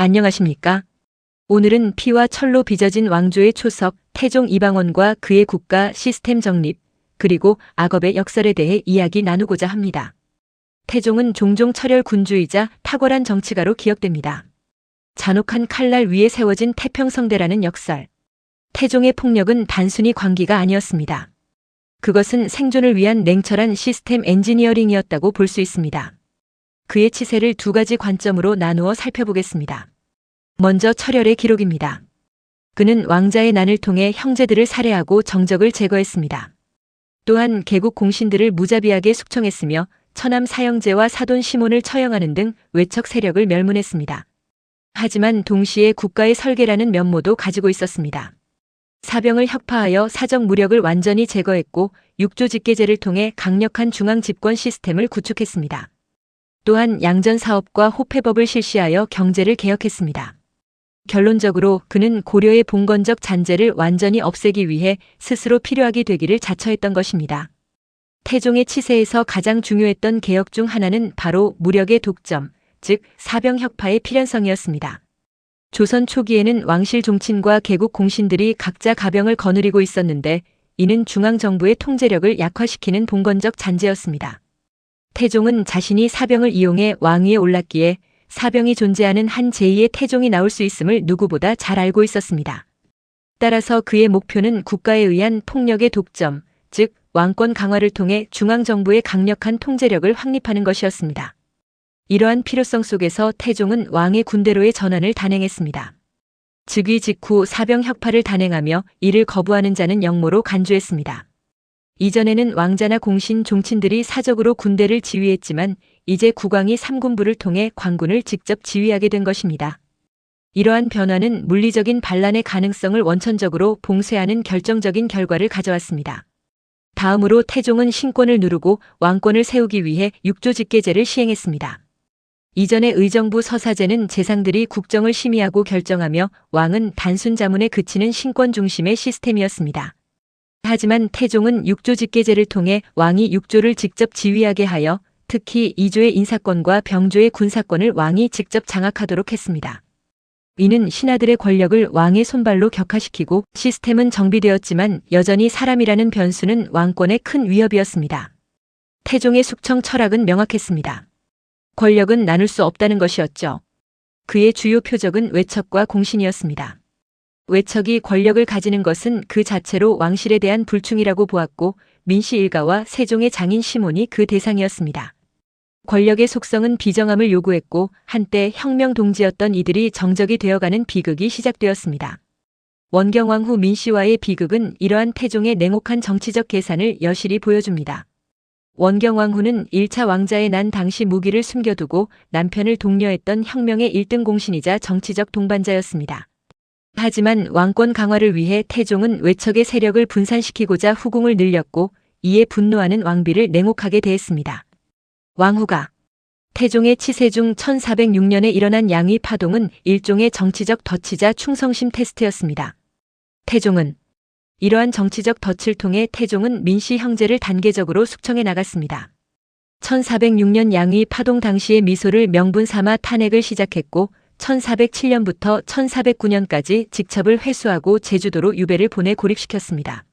안녕하십니까? 오늘은 피와 철로 빚어진 왕조의 초석 태종 이방원과 그의 국가 시스템 정립, 그리고 악업의 역설에 대해 이야기 나누고자 합니다. 태종은 종종 철혈 군주이자 탁월한 정치가로 기억됩니다. 잔혹한 칼날 위에 세워진 태평성대라는 역설. 태종의 폭력은 단순히 광기가 아니었습니다. 그것은 생존을 위한 냉철한 시스템 엔지니어링이었다고 볼 수 있습니다. 그의 치세를 두 가지 관점으로 나누어 살펴보겠습니다. 먼저 철혈의 기록입니다. 그는 왕자의 난을 통해 형제들을 살해하고 정적을 제거했습니다. 또한 개국 공신들을 무자비하게 숙청했으며 처남 사형제와 사돈 시몬을 처형하는 등 외척 세력을 멸문했습니다. 하지만 동시에 국가의 설계라는 면모도 가지고 있었습니다. 사병을 혁파하여 사적 무력을 완전히 제거했고 육조 직계제를 통해 강력한 중앙 집권 시스템을 구축했습니다. 또한 양전 사업과 호패법을 실시하여 경제를 개혁했습니다. 결론적으로 그는 고려의 봉건적 잔재를 완전히 없애기 위해 스스로 필요하게 되기를 자처했던 것입니다. 태종의 치세에서 가장 중요했던 개혁 중 하나는 바로 무력의 독점, 즉 사병 혁파의 필연성이었습니다. 조선 초기에는 왕실 종친과 개국 공신들이 각자 가병을 거느리고 있었는데 이는 중앙정부의 통제력을 약화시키는 봉건적 잔재였습니다. 태종은 자신이 사병을 이용해 왕위에 올랐기에 사병이 존재하는 한 제2의 태종이 나올 수 있음을 누구보다 잘 알고 있었습니다. 따라서 그의 목표는 국가에 의한 폭력의 독점, 즉 왕권 강화를 통해 중앙정부의 강력한 통제력을 확립하는 것이었습니다. 이러한 필요성 속에서 태종은 왕의 군대로의 전환을 단행했습니다. 즉위 직후 사병 혁파를 단행하며 이를 거부하는 자는 역모로 간주했습니다. 이전에는 왕자나 공신, 종친들이 사적으로 군대를 지휘했지만 이제 국왕이 삼군부를 통해 관군을 직접 지휘하게 된 것입니다. 이러한 변화는 물리적인 반란의 가능성을 원천적으로 봉쇄하는 결정적인 결과를 가져왔습니다. 다음으로 태종은 신권을 누르고 왕권을 세우기 위해 육조 직계제를 시행했습니다. 이전의 의정부 서사제는 재상들이 국정을 심의하고 결정하며 왕은 단순 자문에 그치는 신권 중심의 시스템이었습니다. 하지만 태종은 육조 직계제를 통해 왕이 육조를 직접 지휘하게 하여 특히 이조의 인사권과 병조의 군사권을 왕이 직접 장악하도록 했습니다. 이는 신하들의 권력을 왕의 손발로 격화시키고 시스템은 정비되었지만 여전히 사람이라는 변수는 왕권의 큰 위협이었습니다. 태종의 숙청 철학은 명확했습니다. 권력은 나눌 수 없다는 것이었죠. 그의 주요 표적은 외척과 공신이었습니다. 외척이 권력을 가지는 것은 그 자체로 왕실에 대한 불충이라고 보았고 민씨 일가와 세종의 장인 시몬이 그 대상이었습니다. 권력의 속성은 비정함을 요구했고 한때 혁명 동지였던 이들이 정적이 되어가는 비극이 시작되었습니다. 원경왕 후 민씨와의 비극은 이러한 태종의 냉혹한 정치적 계산을 여실히 보여줍니다. 원경왕 후는 1차 왕자의 난 당시 무기를 숨겨두고 남편을 독려했던 혁명의 1등 공신이자 정치적 동반자였습니다. 하지만 왕권 강화를 위해 태종은 외척의 세력을 분산시키고자 후궁을 늘렸고 이에 분노하는 왕비를 냉혹하게 대했습니다. 왕후가 태종의 치세 중 1406년에 일어난 양위 파동은 일종의 정치적 덫이자 충성심 테스트였습니다. 태종은 이러한 정치적 덫을 통해 태종은 민씨 형제를 단계적으로 숙청해 나갔습니다. 1406년 양위 파동 당시에 미소를 명분 삼아 탄핵을 시작했고 1407년부터 1409년까지 직첩을 회수하고 제주도로 유배를 보내 고립시켰습니다.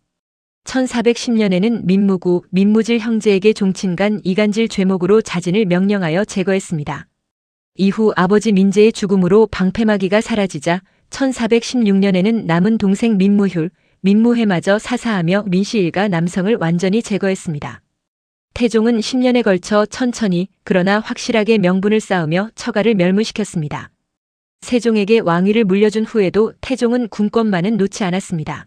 1410년에는 민무구, 민무질 형제에게 종친간 이간질 죄목으로 자진을 명령하여 제거했습니다. 이후 아버지 민재의 죽음으로 방패막이가 사라지자 1416년에는 남은 동생 민무휴, 민무회마저 사사하며 민씨 일가 남성을 완전히 제거했습니다. 태종은 10년에 걸쳐 천천히 그러나 확실하게 명분을 쌓으며 처가를 멸문시켰습니다. 세종에게 왕위를 물려준 후에도 태종은 군권만은 놓지 않았습니다.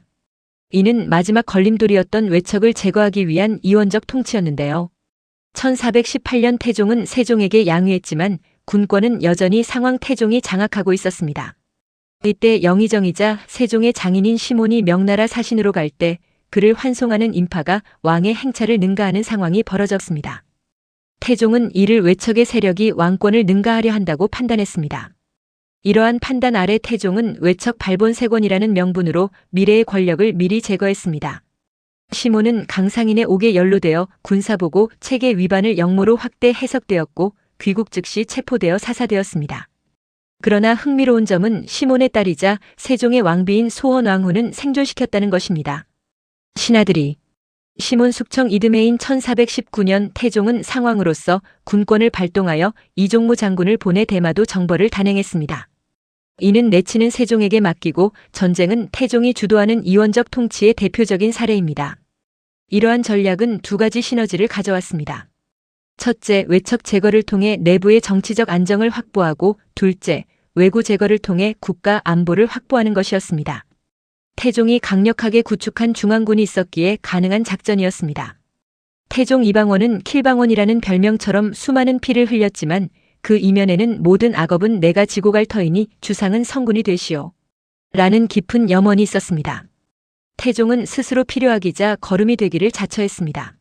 이는 마지막 걸림돌이었던 외척을 제거하기 위한 이원적 통치였는데요. 1418년 태종은 세종에게 양위했지만 군권은 여전히 상왕 태종이 장악하고 있었습니다. 이때 영의정이자 세종의 장인인 시몬이 명나라 사신으로 갈 때 그를 환송하는 인파가 왕의 행차를 능가하는 상황이 벌어졌습니다. 태종은 이를 외척의 세력이 왕권을 능가하려 한다고 판단했습니다. 이러한 판단 아래 태종은 외척 발본세권이라는 명분으로 미래의 권력을 미리 제거했습니다. 시몬은 강상인의 옥에 연루되어 군사보고 체계 위반을 역모로 확대 해석되었고 귀국 즉시 체포되어 사사되었습니다. 그러나 흥미로운 점은 시몬의 딸이자 세종의 왕비인 소원왕후는 생존시켰다는 것입니다. 신하들이 시몬 숙청 이듬해인 1419년 태종은 상왕으로서 군권을 발동하여 이종무 장군을 보내 대마도 정벌을 단행했습니다. 이는 내치는 세종에게 맡기고 전쟁은 태종이 주도하는 이원적 통치의 대표적인 사례입니다. 이러한 전략은 두 가지 시너지를 가져왔습니다. 첫째, 외척 제거를 통해 내부의 정치적 안정을 확보하고 둘째, 외구 제거를 통해 국가 안보를 확보하는 것이었습니다. 태종이 강력하게 구축한 중앙군이 있었기에 가능한 작전이었습니다. 태종 이방원은 킬방원이라는 별명처럼 수많은 피를 흘렸지만 그 이면에는 모든 악업은 내가 지고 갈 터이니 주상은 성군이 되시오. 라는 깊은 염원이 있었습니다. 태종은 스스로 필요하기자 거름이 되기를 자처했습니다.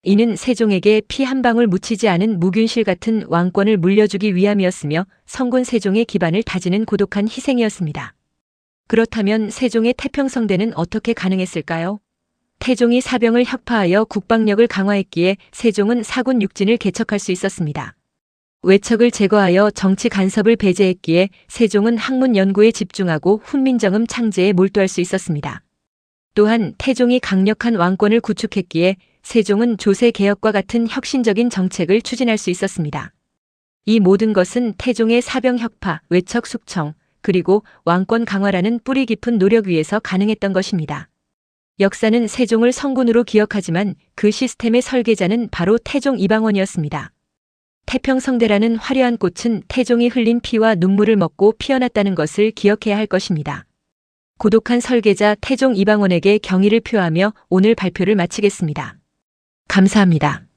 이는 세종에게 피 한 방울 묻히지 않은 무균실 같은 왕권을 물려주기 위함이었으며 성군 세종의 기반을 다지는 고독한 희생이었습니다. 그렇다면 세종의 태평성대는 어떻게 가능했을까요? 태종이 사병을 혁파하여 국방력을 강화했기에 세종은 사군 육진을 개척할 수 있었습니다. 외척을 제거하여 정치 간섭을 배제했기에 세종은 학문 연구에 집중하고 훈민정음 창제에 몰두할 수 있었습니다. 또한 태종이 강력한 왕권을 구축했기에 세종은 조세 개혁과 같은 혁신적인 정책을 추진할 수 있었습니다. 이 모든 것은 태종의 사병 혁파, 외척 숙청, 그리고 왕권 강화라는 뿌리 깊은 노력 위에서 가능했던 것입니다. 역사는 세종을 성군으로 기억하지만 그 시스템의 설계자는 바로 태종 이방원이었습니다. 태평성대라는 화려한 꽃은 태종이 흘린 피와 눈물을 먹고 피어났다는 것을 기억해야 할 것입니다. 고독한 설계자 태종 이방원에게 경의를 표하며 오늘 발표를 마치겠습니다. 감사합니다.